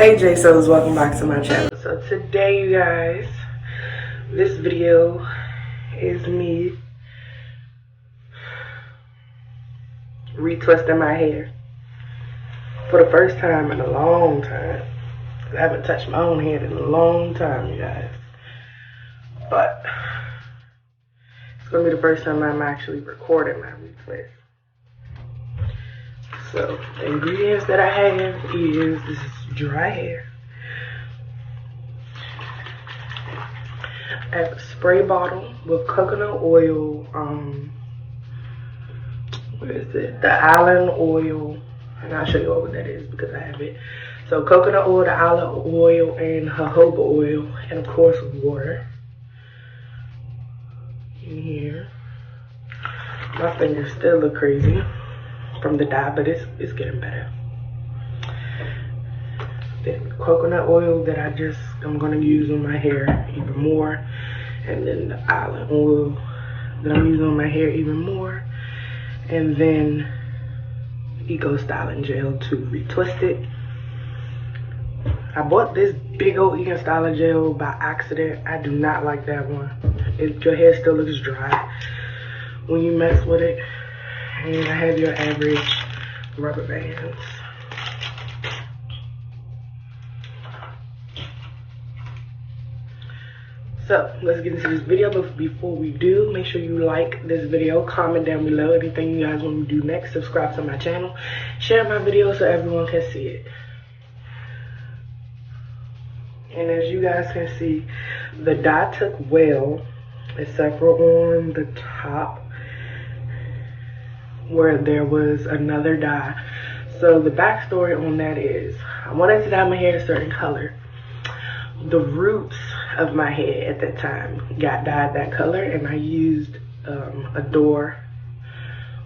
Hey J-Sos, welcome back to my channel. So today you guys, this video is me retwisting my hair for the first time in a long time. I haven't touched my own head in a long time, you guys. But it's gonna be the first time I'm actually recording my retwist. So the ingredients that I have is this is dry hair. I have a spray bottle with coconut oil, what is it? The island oil, and I'll show you what that is because I have it. So coconut oil, the island oil, and jojoba oil, and of course water. In here, my fingers still look crazy from the dye, but it's getting better. Then coconut oil that I'm gonna use on my hair even more, and then the island oil that I'm using on my hair even more, and then Eco Styling Gel to retwist it. I bought this big old Eco Styling Gel by accident. I do not like that one. Your hair still looks dry when you mess with it. And I have your average rubber bands. So let's get into this video, but before we do, make sure you like this video, comment down below anything you guys want me to do next, subscribe to my channel, share my video so everyone can see it. And as you guys can see, the dye took well, except for on the top where there was another dye. So the backstory on that is, I wanted to dye my hair a certain color. The roots of my hair at that time got dyed that color, and I used a door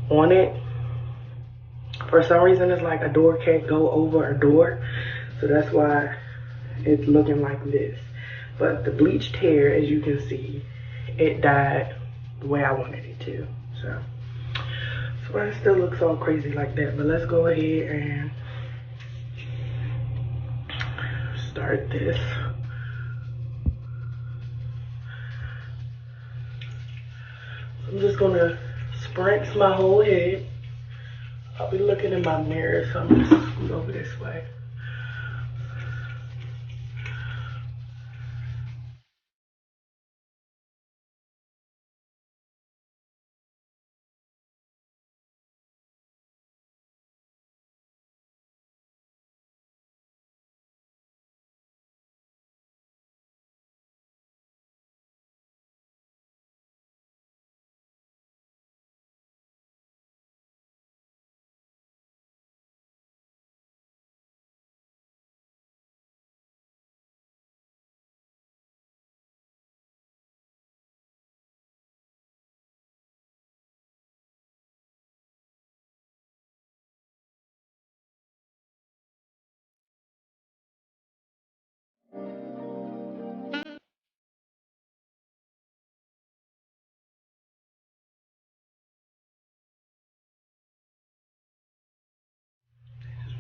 on it. For some reason, it's like a door can't go over a door, so that's why it's looking like this. But the bleached hair, as you can see, it dyed the way I wanted it to. So it still looks all crazy like that, but let's go ahead and start this. I'm just gonna spritz my whole head. I'll be looking in my mirror, so I'm just gonna scoot over this way.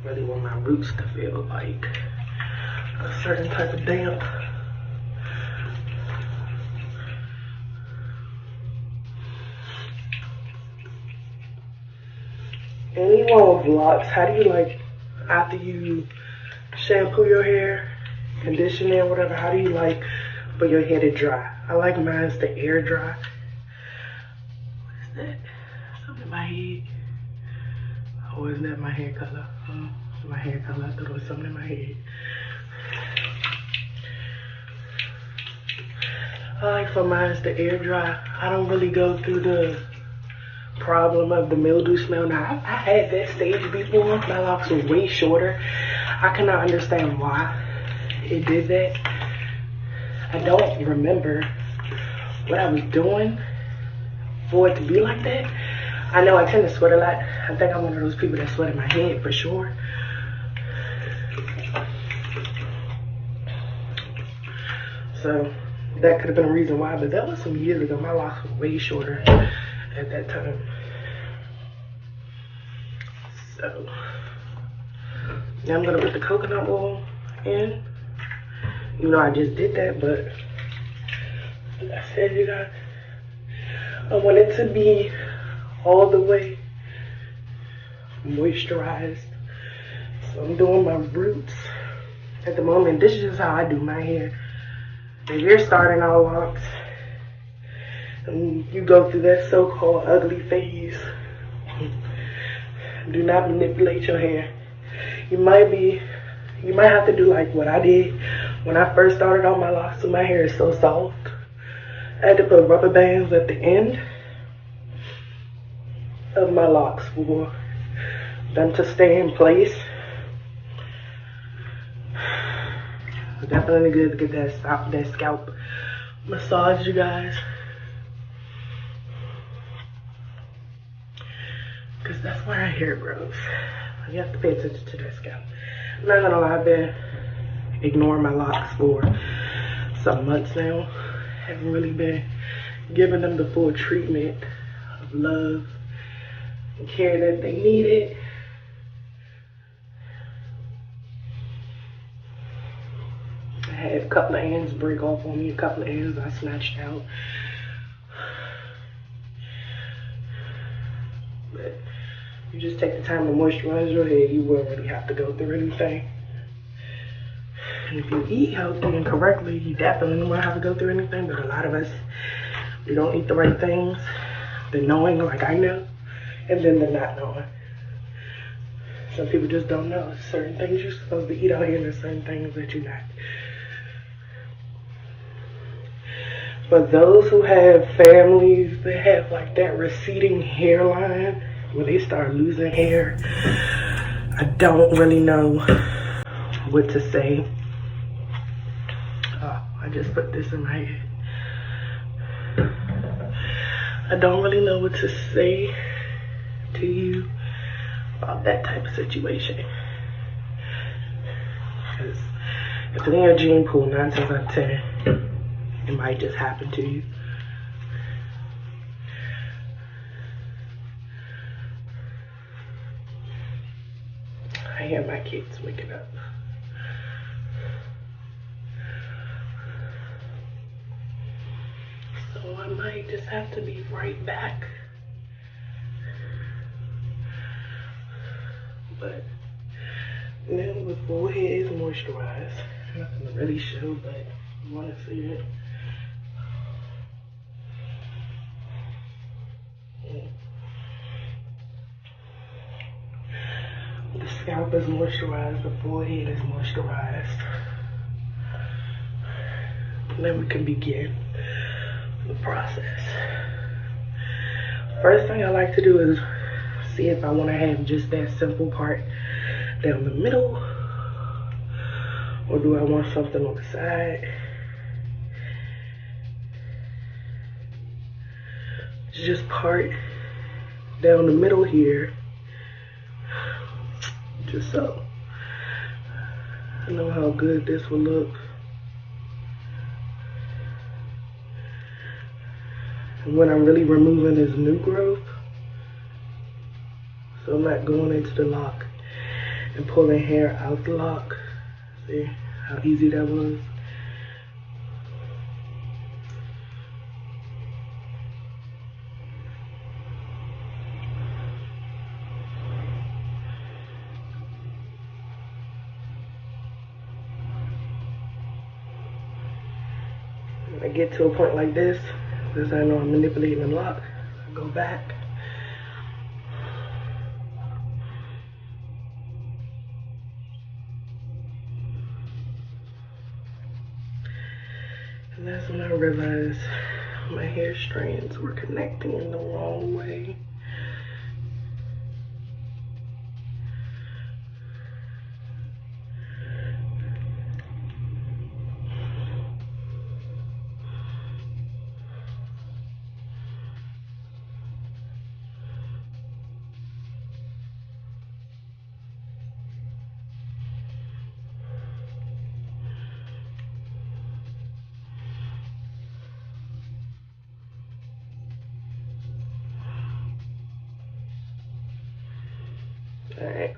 Really want my roots to feel like a certain type of damp. Anyone with locks, how do you like, after you shampoo your hair, condition it, whatever, how do you like for your hair to dry? I like mine to air dry. What is that? Something in my head. Oh, isn't that my hair color? It's my hair color. I thought it was something in my head. I like for mine to air dry. I don't really go through the problem of the mildew smell. Now, I had that stage before. My locks were way shorter. I cannot understand why it did that. I don't remember what I was doing for it to be like that. I know I tend to sweat a lot. I think I'm one of those people that sweat in my head for sure. So that could have been a reason why, but that was some years ago. My locks were way shorter at that time. So now I'm gonna put the coconut oil in. You know, I just did that, but like I said, you guys, I want it to be all the way moisturized. So I'm doing my roots at the moment. This is just how I do my hair. If you're starting out locks and you go through that so-called ugly phase, do not manipulate your hair. You might have to do like what I did when I first started on my locks. So my hair is so soft, I had to put rubber bands at the end of my locks for them to stay in place. It's definitely good to get that scalp massage, you guys, because that's where our hair grows. You have to pay attention to that scalp. I'm not gonna lie, I've been ignoring my locks for some months now. Haven't really been giving them the full treatment of love and care that they needed. I had a couple of ends break off on me, a couple of ends I snatched out. But you just take the time to moisturize your hair, you won't really have to go through anything. And if you eat healthy and correctly, you definitely won't have to go through anything. But a lot of us, we don't eat the right things. The knowing, like I know, and then the not knowing. Some people just don't know. There's certain things you're supposed to eat out here, and there's certain things that you're not. For those who have families that have like that receding hairline, when they start losing hair, I don't really know what to say. I just put this in my head. I don't really know what to say to you about that type of situation. Because if it's in your gene pool, 9 times out of 10, it might just happen to you. I hear my kids waking up. So I might just have to be right back. But now the forehead is moisturized. Nothing to really show, but you want to see it. The scalp is moisturized, the forehead is moisturized. And then we can begin the process. First thing I like to do is see if I want to have just that simple part down the middle, or do I want something on the side. Just part down the middle here, just so I know how good this will look. And when I'm really removing this new growth, so I'm not going into the lock and pulling hair out the lock. See how easy that was? When I get to a point like this, because I know I'm manipulating the lock, I go back. And that's when I realized my hair strands were connecting in the wrong way. All right.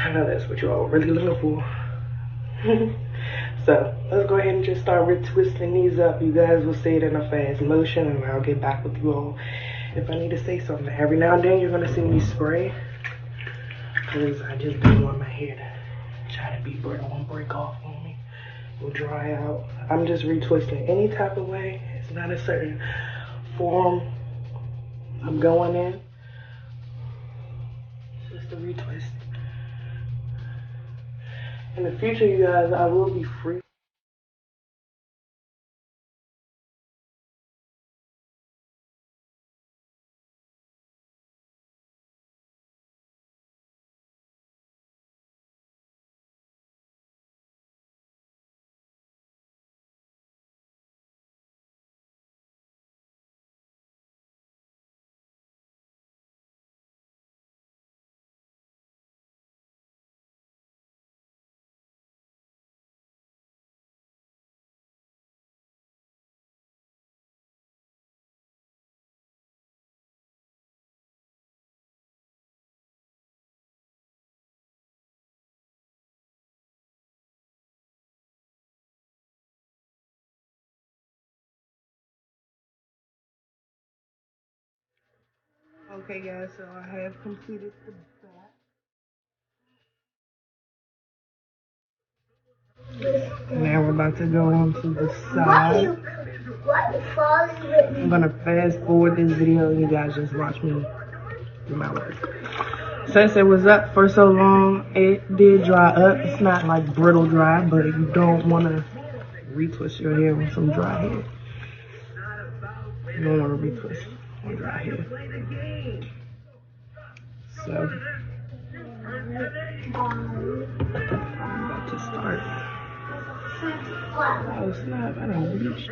I know that's what you all really looking for. So let's go ahead and just start retwisting these up. You guys will see it in a fast motion, and I'll get back with you all if I need to say something. Every now and then you're gonna see me spray, because I just don't want my hair to try to be brittle and break off on me. Will dry out. I'm just retwisting any type of way. It's not a certain form I'm going in. It's just a retwist. In the future, you guys, I will be free. Okay, guys, so I have completed the back. Now we're about to go on to the side. I'm gonna fast forward this video and you guys just watch me do my work. Since it was up for so long, it did dry up. It's not like brittle dry, but you don't want to retwist your hair with some dry hair. You don't want to retwist on dry hair. So, I'm about to start. Oh snap, I don't bleach.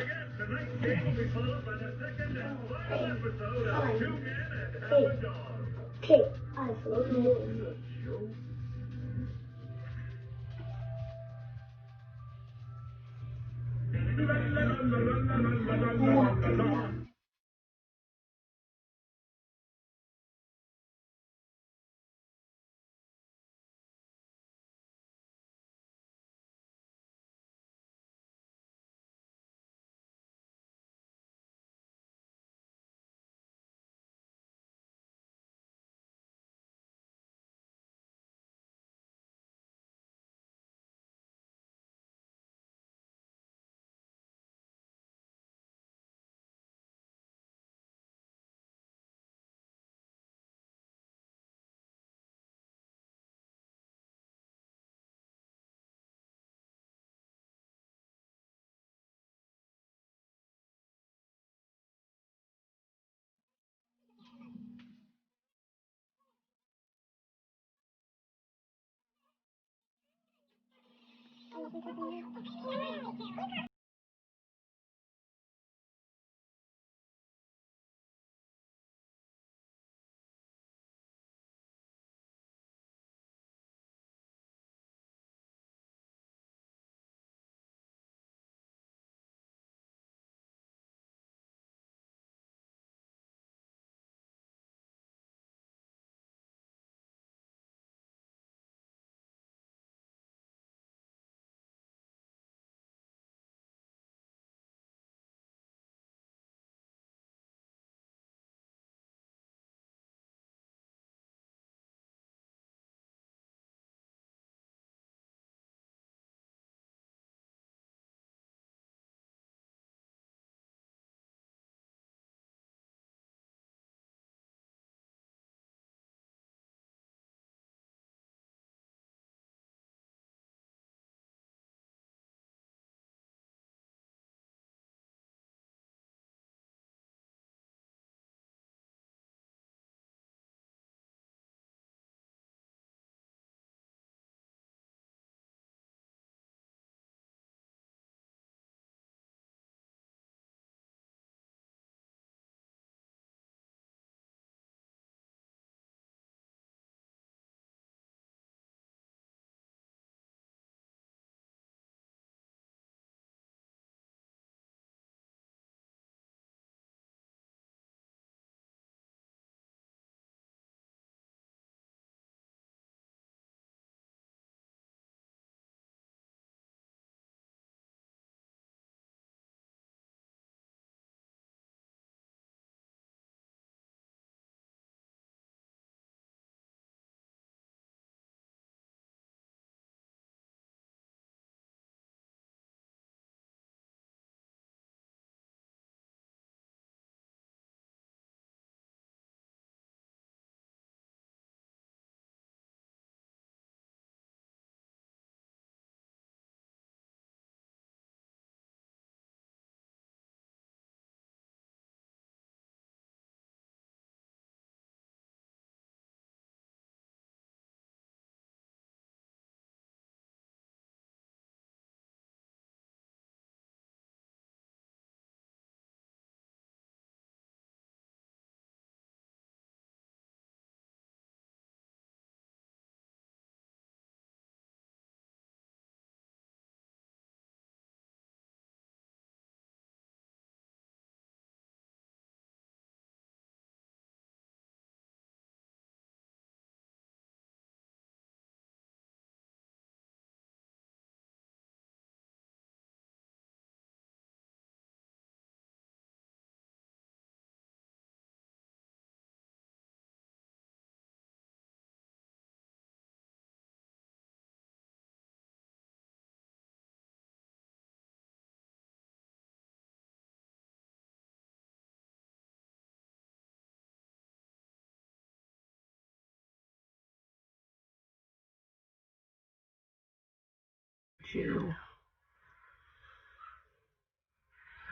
gel.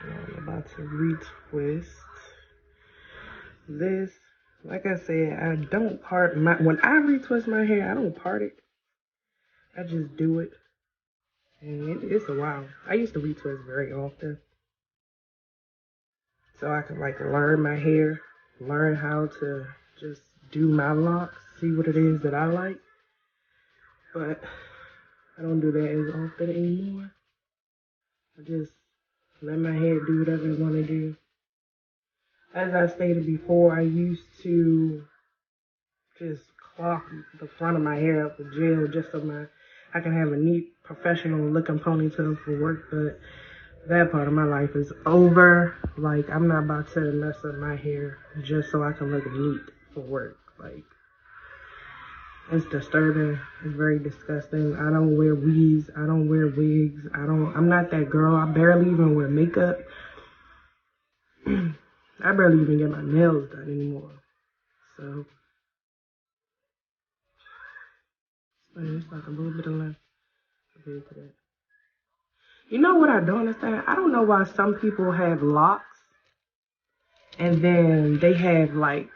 I'm about to retwist this. Like I said, I don't part my, when I retwist my hair, I don't part it. I just do it. And it's a while. I used to retwist very often. So I can like learn my hair, learn how to just do my locks, see what it is that I like. But I don't do that as often anymore. I just let my hair do whatever it want to do. As I stated before, I used to just cloth the front of my hair up with gel just so I can have a neat professional looking ponytail for work, but that part of my life is over. Like, I'm not about to mess up my hair just so I can look neat for work. Like, it's disturbing. It's very disgusting. I don't wear weaves. I don't wear wigs. I'm not that girl. I barely even wear makeup. I barely even get my nails done anymore. So, it's like a little bit of left compared to that. You know what I don't understand? I don't know why some people have locks and then they have like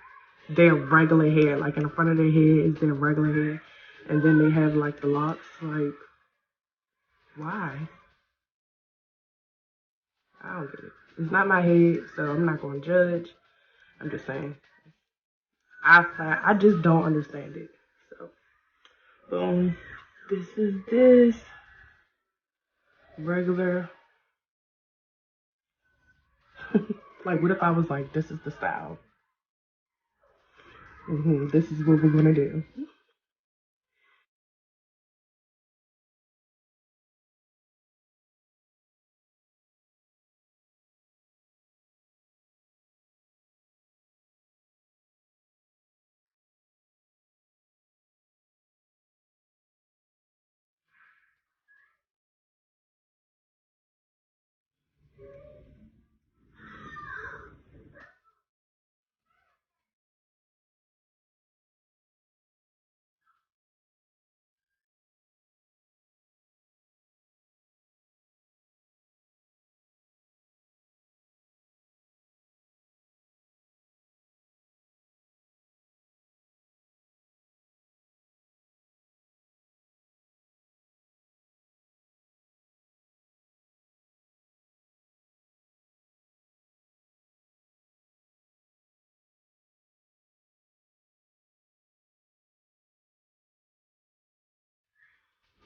their regular hair, like in the front of their head is their regular hair, and then they have like the locks. Like, why? I don't get it. It's not my head, so I'm not gonna judge. I'm just saying. I just don't understand it. So, boom. This is this regular. Like, what if I was like, this is the style? This is what we're gonna do.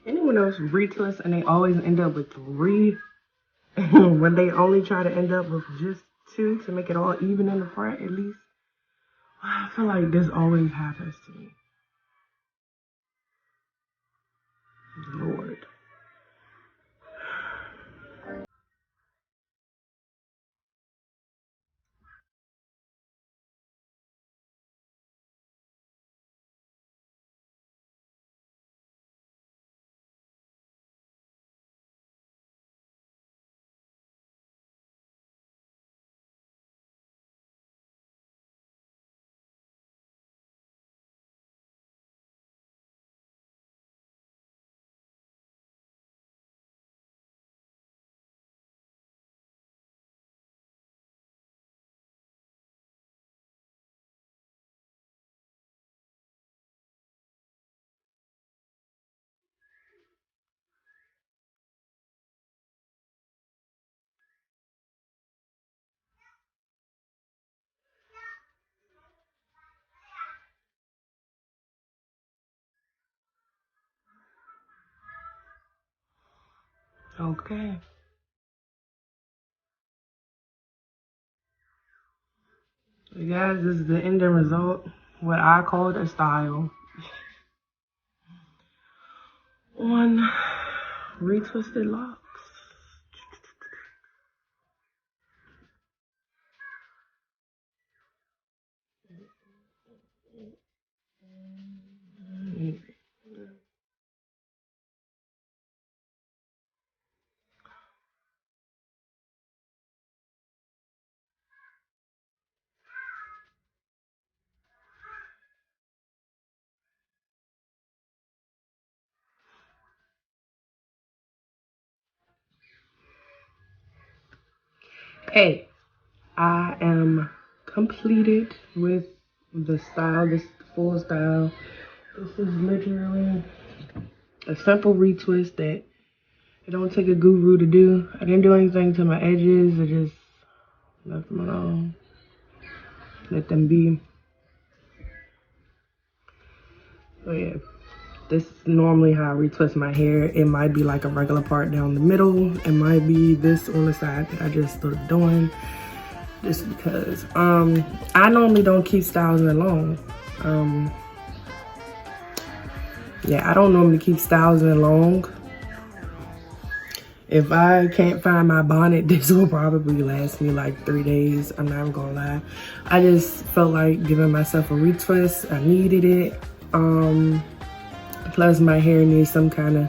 Anyone else retwist and they always end up with three when they only try to end up with just two to make it all even in the front at least? I feel like this always happens to me. Lord. Okay. You guys, this is the ending result. What I called a style on retwisted locks. Hey, I am completed with the style, this full style. This is literally a simple retwist that it don't take a guru to do. I didn't do anything to my edges. I just left them alone. Let them be. So yeah, this is normally how I retwist my hair. It might be like a regular part down the middle. It might be this on the side that I just started doing. Just because I normally don't keep styles that long. Yeah, I don't normally keep styles that long. If I can't find my bonnet, this will probably last me like 3 days. I'm not gonna lie. I just felt like giving myself a retwist. I needed it. Plus my hair needs some kind of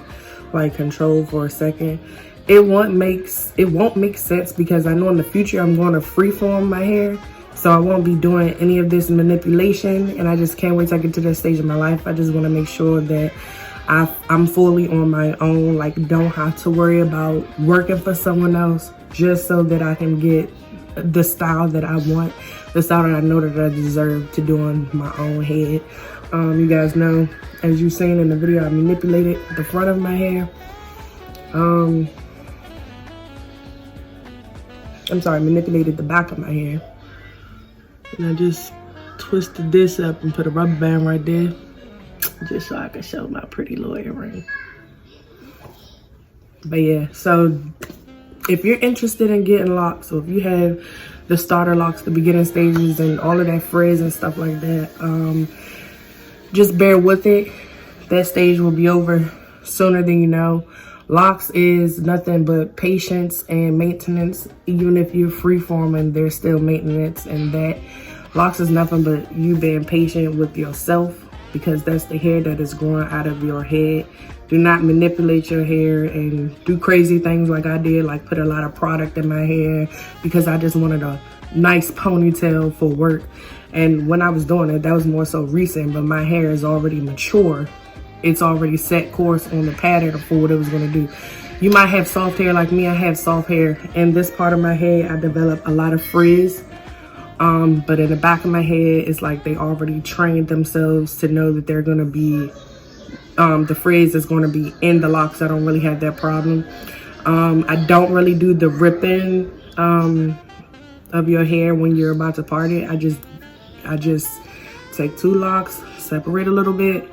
like control for a second. It won't make sense because I know in the future I'm going to freeform my hair. So I won't be doing any of this manipulation, and I just can't wait to get to that stage of my life. I just want to make sure that I'm fully on my own, like don't have to worry about working for someone else, just so that I can get the style that I want, the style that I know that I deserve to do on my own head. You guys know, as you've seen in the video, I manipulated the front of my hair. Manipulated the back of my hair. And I just twisted this up and put a rubber band right there, just so I can show my pretty little earring. But yeah, so if you're interested in getting locks, or if you have the starter locks, the beginning stages, and all of that frizz and stuff like that, just bear with it. That stage will be over sooner than you know. Locks is nothing but patience and maintenance. Even if you're freeforming, there's still maintenance, and that locks is nothing but you being patient with yourself, because that's the hair that is growing out of your head. Do not manipulate your hair and do crazy things like I did, like put a lot of product in my hair because I just wanted a nice ponytail for work. And when I was doing it, that was more so recent, but my hair is already mature. It's already set course on the pattern for what it was gonna do. You might have soft hair like me. I have soft hair. In this part of my head, I developed a lot of frizz. But in the back of my head, it's like they already trained themselves to know that they're gonna be, the frizz is gonna be in the locks. I don't really have that problem. I don't really do the ripping of your hair when you're about to part it. I just take 2 locks, separate a little bit,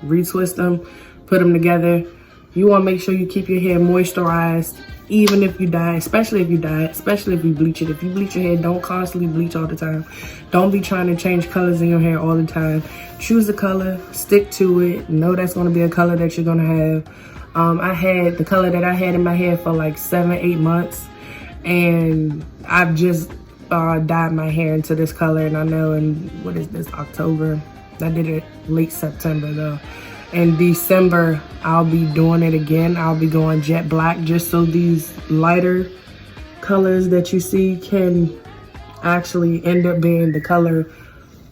retwist them, put them together. You want to make sure you keep your hair moisturized, even if you dye, especially if you dye it, especially if you bleach it. If you bleach your hair, don't constantly bleach all the time. Don't be trying to change colors in your hair all the time. Choose a color, stick to it. Know that's going to be a color that you're going to have. I had the color that I had in my hair for like 7-8 months, and I've just dyed my hair into this color. And I know in, what is this, October? I did it late September though. In December, I'll be doing it again. I'll be going jet black, just so these lighter colors that you see can actually end up being the color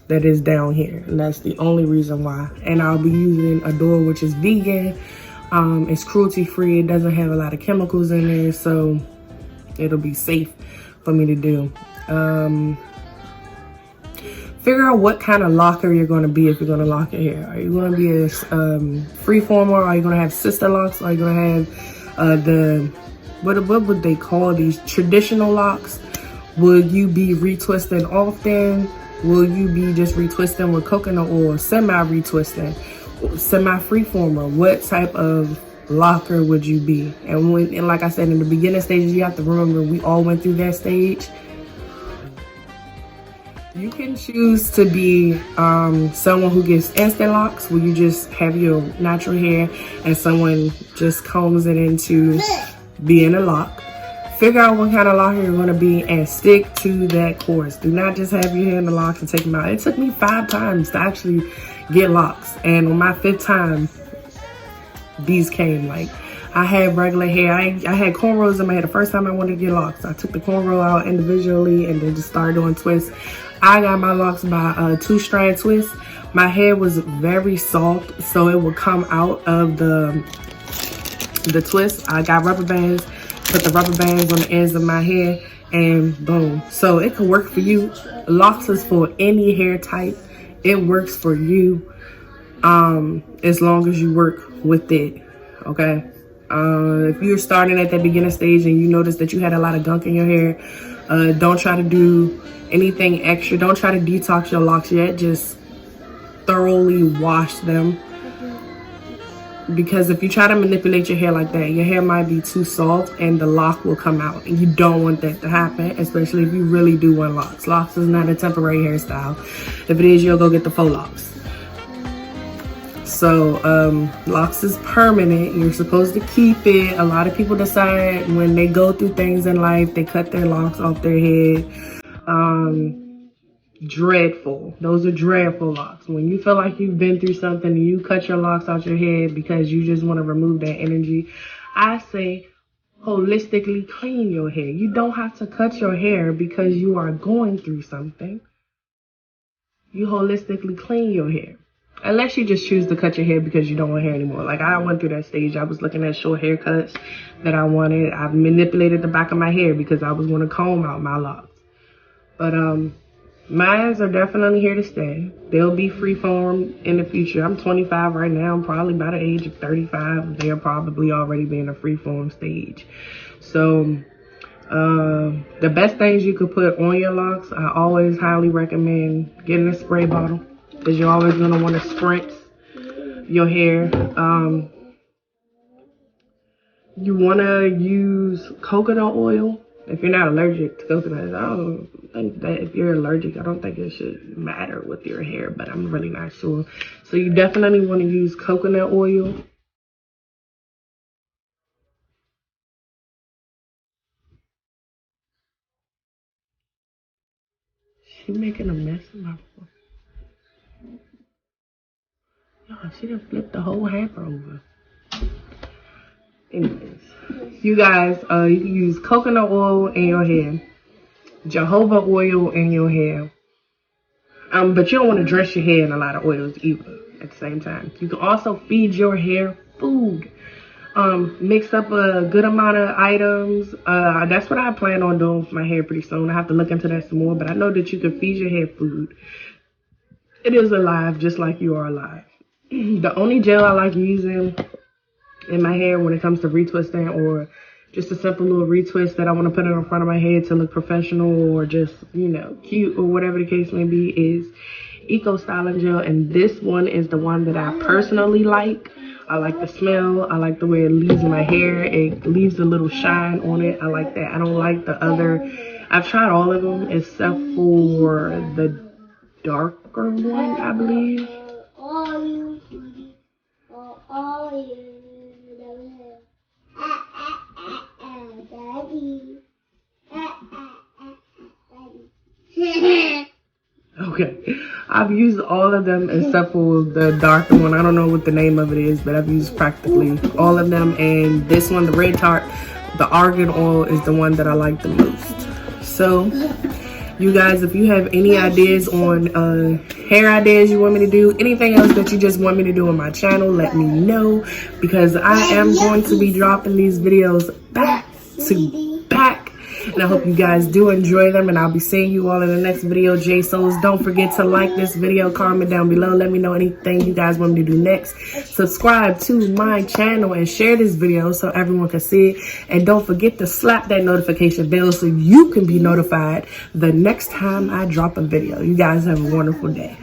that is down here. And that's the only reason why. And I'll be using Adore, which is vegan. It's cruelty free. It doesn't have a lot of chemicals in there, so it'll be safe for me to do. Figure out what kind of locker you're going to be if you're going to lock your hair. Are you going to be a freeformer? Are you going to have sister locks? Are you going to have what would they call these, traditional locks? Will you be retwisting often? Will you be just retwisting with coconut oil, semi-retwisting, semi-freeformer? What type of locker would you be? And like I said, in the beginning stages, you have to remember we all went through that stage. You can choose to be someone who gets instant locks, where you just have your natural hair and someone just combs it into being a lock. Figure out what kind of locker you're going to be and stick to that course. Do not just have your hair in the locks and take them out. It took me 5 times to actually get locks, and on my 5th time, these came. Like, I had regular hair. I had cornrows in my hair the first time I wanted to get locks. I took the cornrow out individually and then just started doing twists. I got my locks by a 2-strand twist. My hair was very soft, so it would come out of the twist. I got rubber bands put the rubber bands on the ends of my hair, and boom. So it could work for you. Locs is for any hair type. It works for you as long as you work with it, okay? If you're starting at that beginner stage and you notice that you had a lot of gunk in your hair, don't try to do anything extra. Don't try to detox your locks yet. Just thoroughly wash them. Because if you try to manipulate your hair like that, your hair might be too soft and the lock will come out. And you don't want that to happen, especially if you really do want locks. Locks is not a temporary hairstyle. If it is, you'll go get the faux locks. So locks is permanent. You're supposed to keep it. A lot of people decide when they go through things in life, they cut their locks off their head. Dreadful. Those are dreadful locks. When you feel like you've been through something and you cut your locks out your head because you just want to remove that energy, I say holistically clean your hair. You don't have to cut your hair because you are going through something. You holistically clean your hair. Unless you just choose to cut your hair because you don't want hair anymore. Like I went through that stage. I was looking at short haircuts that I wanted. I manipulated the back of my hair because I was going to comb out my locks. But mines are definitely here to stay. They'll be freeform in the future. I'm 25 right now. I'm probably by the age of 35. They'll probably already be in a freeform stage. So the best things you could put on your locks, I always highly recommend getting a spray bottle, because you're always going to want to spritz your hair. You want to use coconut oil. If you're not allergic to coconut, I don't think that if you're allergic, I don't think it should matter with your hair, but I'm really not sure. So you definitely want to use coconut oil. She's making a mess of my phone. Oh, she done flipped the whole hamper over. Anyways, you guys, you can use coconut oil in your hair, jojoba oil in your hair, but you don't want to dress your hair in a lot of oils either at the same time. You can also feed your hair food. Mix up a good amount of items. That's what I plan on doing for my hair pretty soon. I have to look into that some more, but I know that you can feed your hair food. It is alive just like you are alive. The only gel I like using in my hair when it comes to retwisting, or just a simple little retwist that I want to put it in front of my head to look professional or just, you know, cute or whatever the case may be, is Eco Styling Gel. And this one is the one that I personally like. I like the smell. I like the way it leaves my hair. It leaves a little shine on it. I like that. I don't like the other. I've tried all of them except for the darker one, I believe. Okay, I've used all of them except for the darker one. I don't know what the name of it is, but I've used practically all of them. And this one, the red tart, the argan oil, is the one that I like the most. So you guys, if you have any ideas on hair ideas you want me to do, anything else that you just want me to do on my channel, let me know, because I am going to be dropping these videos back to back. And I hope you guys do enjoy them, and I'll be seeing you all in the next video. J-Souls, don't forget to like this video, comment down below, let me know anything you guys want me to do next. Subscribe to my channel and share this video so everyone can see it. And don't forget to slap that notification bell so you can be notified the next time I drop a video. You guys have a wonderful day.